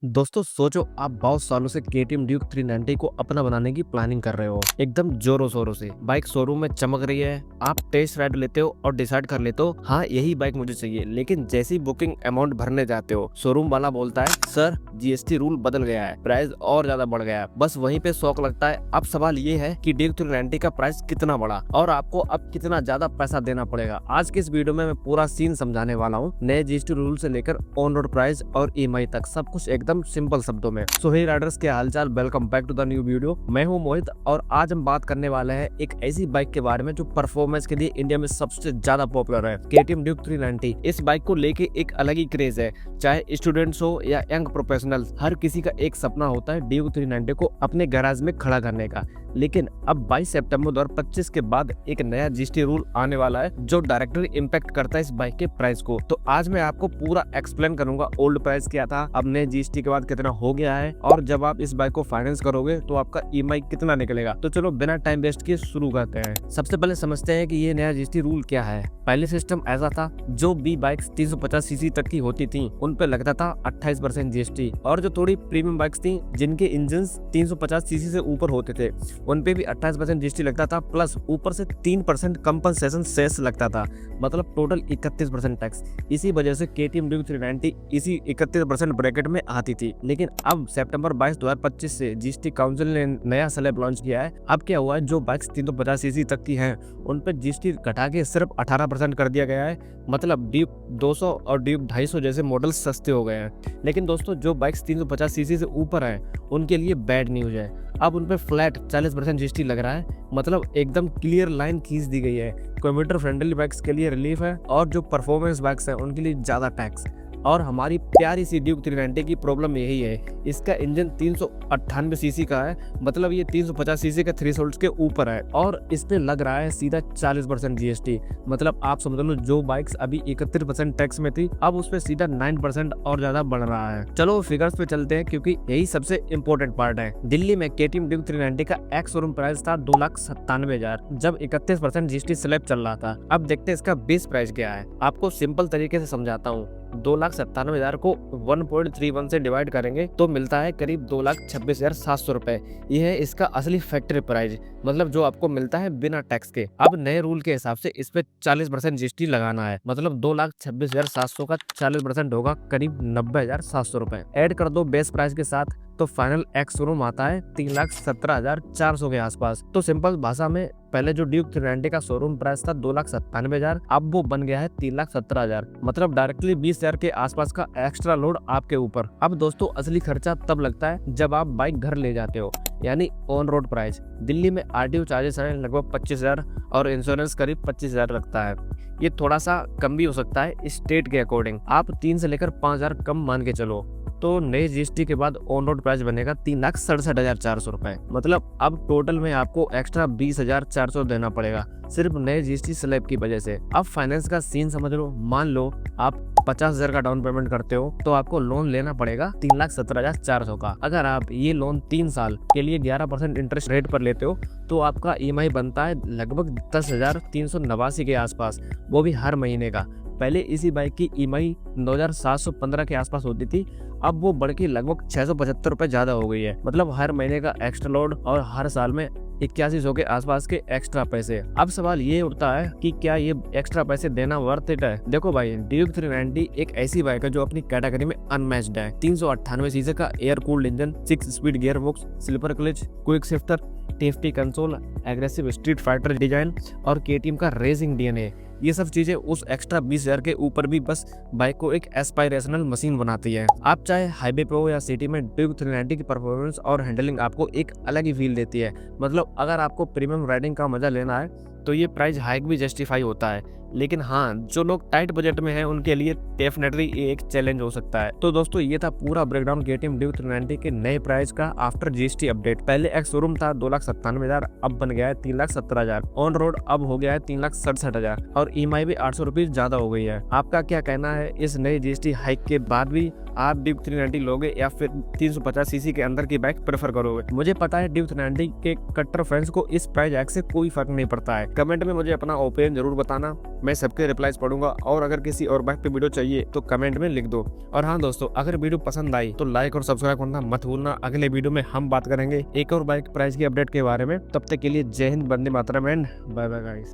दोस्तों सोचो आप बहुत सालों से केटीएम ड्यूक 390 को अपना बनाने की प्लानिंग कर रहे हो एकदम जोरों शोरों से। बाइक शोरूम में चमक रही है, आप टेस्ट राइड लेते हो और डिसाइड कर लेते हो हाँ यही बाइक मुझे चाहिए। लेकिन जैसी बुकिंग अमाउंट भरने जाते हो शोरूम वाला बोलता है सर जीएसटी रूल बदल गया है, प्राइस और ज्यादा बढ़ गया है। बस वहीं पे शौक लगता है। अब सवाल ये है कि ड्यूक 390 का प्राइस कितना बढ़ा और आपको अब कितना ज्यादा पैसा देना पड़ेगा। आज की इस वीडियो में मैं पूरा सीन समझाने वाला हूँ, नए जीएसटी रूल से लेकर ऑन रोड प्राइस और ईएमआई तक सब कुछ एकदम सिंपल शब्दों में। सो हे राइडर्स के हालचाल, welcome back to the new video. मैं हूं मोहित और आज हम बात करने वाले हैं एक ऐसी बाइक के बारे में जो परफॉर्मेंस के लिए इंडिया में सबसे ज्यादा पॉपुलर है, केटीएम ड्यूक 390। इस बाइक को लेके एक अलग ही क्रेज है, चाहे स्टूडेंट्स हो या यंग प्रोफेशनल, हर किसी का एक सपना होता है ड्यूक 390 को अपने गैराज में खड़ा करने का। लेकिन अब 22 सितंबर 2025 के बाद एक नया जीएसटी रूल आने वाला है जो डायरेक्टली इम्पैक्ट करता है इस बाइक के प्राइस को। तो आज मैं आपको पूरा एक्सप्लेन करूंगा ओल्ड प्राइस क्या था, अब नए जीएसटी के बाद कितना हो गया है, और जब आप इस बाइक को फाइनेंस करोगे तो आपका ईएमआई कितना निकलेगा। तो चलो बिना टाइम वेस्ट किए शुरू करते हैं। सबसे पहले समझते हैं कि ये नया जीएसटी रूल क्या है। पहले सिस्टम ऐसा था, जो बी बाइक्स 350 सीसी तक की होती थी उन पे लगता था 28% जीएसटी, और जो थोड़ी प्रीमियम बाइक्स थी जिनके इंजन 350 सीसी से ऊपर होते थे उन पे भी 28% जीएसटी लगता था, प्लस ऊपर से 3% कंपनसेशन सेस लगता था, मतलब टोटल 31% टैक्स। इसी वजह से केटीएम ड्यूक 390 इसी 31% ब्रैकेट में आती थी। लेकिन अब सितंबर 22, 2025 से जीएसटी काउंसिल ने नया स्लैब लॉन्च किया है। अब क्या हुआ है, जो बाइक्स 350 सीसी तक की हैं उन पर जीएसटी घटा के सिर्फ 18% कर दिया गया है। मतलब ड्यूक 200 और ड्यूक 250 जैसे मॉडल सस्ते हो गए हैं। लेकिन दोस्तों जो बाइक्स 350 सीसी से ऊपर हैं उनके लिए बैड न्यूज है, अब उन पे फ्लैट 40% जीएसटी लग रहा है। मतलब एकदम क्लियर लाइन खींच दी गई है। कम्यूटर फ्रेंडली बाइक्स के लिए रिलीफ है और जो परफॉर्मेंस बाइक्स हैं उनके लिए ज्यादा टैक्स। और हमारी प्यारी सी ड्यूक 390 की प्रॉब्लम यही है, इसका इंजन 398 सीसी का है, मतलब ये 350 सीसी के थ्रेशोल्ड के ऊपर है, और इस पे लग रहा है सीधा 40% जीएसटी। मतलब आप समझ लो जो बाइक्स अभी 31% टैक्स में थी अब उस पे सीधा 9% और ज्यादा बढ़ रहा है। चलो फिगर्स पे चलते हैं क्योंकि यही सबसे इम्पोर्टेंट पार्ट है। दिल्ली में केटीएम ड्यूक 390 का एक्स शोरूम प्राइस था 2,97,000 जब 31% जीएसटी स्लैब चल रहा था। अब देखते हैं इसका बेस प्राइस क्या है। आपको सिंपल तरीके से समझाता हूँ। 2,97,000 को 1.31 से डिवाइड करेंगे तो मिलता है करीब 2,26,700 रुपए। यह है इसका असली फैक्ट्री प्राइस, मतलब जो आपको मिलता है बिना टैक्स के। अब नए रूल के हिसाब से इस पे 40% जीएसटी लगाना है, मतलब 2,26,700 का 40% होगा करीब 90,700 रुपए। ऐड कर दो बेस प्राइस के साथ तो फाइनल एक्स शोरूम आता है 3,17,400 के आसपास। तो सिंपल भाषा में पहले जो ड्यूक 390 का शोरूम प्राइस था 2,97,000, अब वो बन गया है 3,17,000, मतलब डायरेक्टली 20,000 के आसपास का एक्स्ट्रा लोड आपके ऊपर। अब दोस्तों असली खर्चा तब लगता है जब आप बाइक घर ले जाते हो, यानी ऑन रोड प्राइस। दिल्ली में आरटीओ चार्जेस हैं लगभग 25,000 और इंश्योरेंस करीब 25,000 लगता है। ये थोड़ा सा कम भी हो सकता है स्टेट के अकॉर्डिंग, आप 3 से लेकर 5,000 कम मान के चलो। तो नए जीएसटी के बाद ऑन रोड प्राइस बनेगा 3,67,400 रुपए। मतलब अब टोटल में आपको एक्स्ट्रा 20,400 देना पड़ेगा सिर्फ नए जीएसटी स्लैब की वजह से। अब फाइनेंस का सीन समझ लो। मान लो आप 50,000 का डाउन पेमेंट करते हो तो आपको लोन लेना पड़ेगा 3,17,400 का। अगर आप ये लोन 3 साल के लिए 11% इंटरेस्ट रेट पर लेते हो तो आपका ईएमआई बनता है लगभग 10,389 के आसपास, वो भी हर महीने का। पहले इसी बाइक की ईएमआई 9,715 के आसपास होती थी, अब वो बढ़ के लगभग 675 रुपए ज्यादा हो गई है। मतलब हर महीने का एक्स्ट्रा लोड और हर साल में 8100 के आसपास के एक्स्ट्रा पैसे। अब सवाल ये उठता है कि क्या ये एक्स्ट्रा पैसे देना वर्थ इट है। देखो भाई, ड्यूक 390 एक ऐसी बाइक है जो अपनी कैटेगरी में अनमैच्ड है। 398 सीसी का air cooled engine, 6 speed gear box, slipper clutch, quick shifter, TFT console, aggressive street fighter design और केटीएम का रेसिंग डीएनए, ये सब चीजें उस एक्स्ट्रा 20,000 के ऊपर भी बस बाइक को एक एस्पायरेशनल मशीन बनाती है। आप चाहे हाईवे पे हो या सिटी में, ड्यूक 390 की परफॉर्मेंस और हैंडलिंग आपको एक अलग ही फील देती है। मतलब अगर आपको प्रीमियम राइडिंग का मजा लेना है तो ये प्राइस हाइक भी जस्टिफाई होता है। लेकिन हाँ, जो लोग टाइट बजट में हैं उनके लिए डेफिनेटली ये एक चैलेंज हो सकता है। तो दोस्तों ये था पूरा ब्रेकडाउन केटीएम ड्यूक 390 के नए प्राइस का आफ्टर जीएसटी अपडेट। पहले एक्स शोरूम था 2,97,000, अब बन गया है 3,17,000। ऑन रोड अब हो गया है 3,67,000 और ईएमआई भी 800 रुपीज ज्यादा हो गई है। आपका क्या कहना है इस नई जीएसटी हाइक के बाद भी आप ड्यूक 390 लोगे या फिर 350 सीसी के अंदर की बाइक प्रेफर करोगे? मुझे पता है ड्यूक 390 के कट्टर फैंस को इस प्राइस हाइक से कोई फर्क नहीं पड़ता है। कमेंट में मुझे अपना ओपिनियन जरूर बताना। मैं सबके रिप्लाईज पढ़ूंगा, और अगर किसी और बाइक पे वीडियो चाहिए तो कमेंट में लिख दो। और हाँ दोस्तों, अगर वीडियो पसंद आई तो लाइक और सब्सक्राइब करना मत भूलना। अगले वीडियो में हम बात करेंगे एक और बाइक प्राइस की अपडेट के बारे में। तब तक के लिए जय Hind, Vande Mataram and bye bye guys.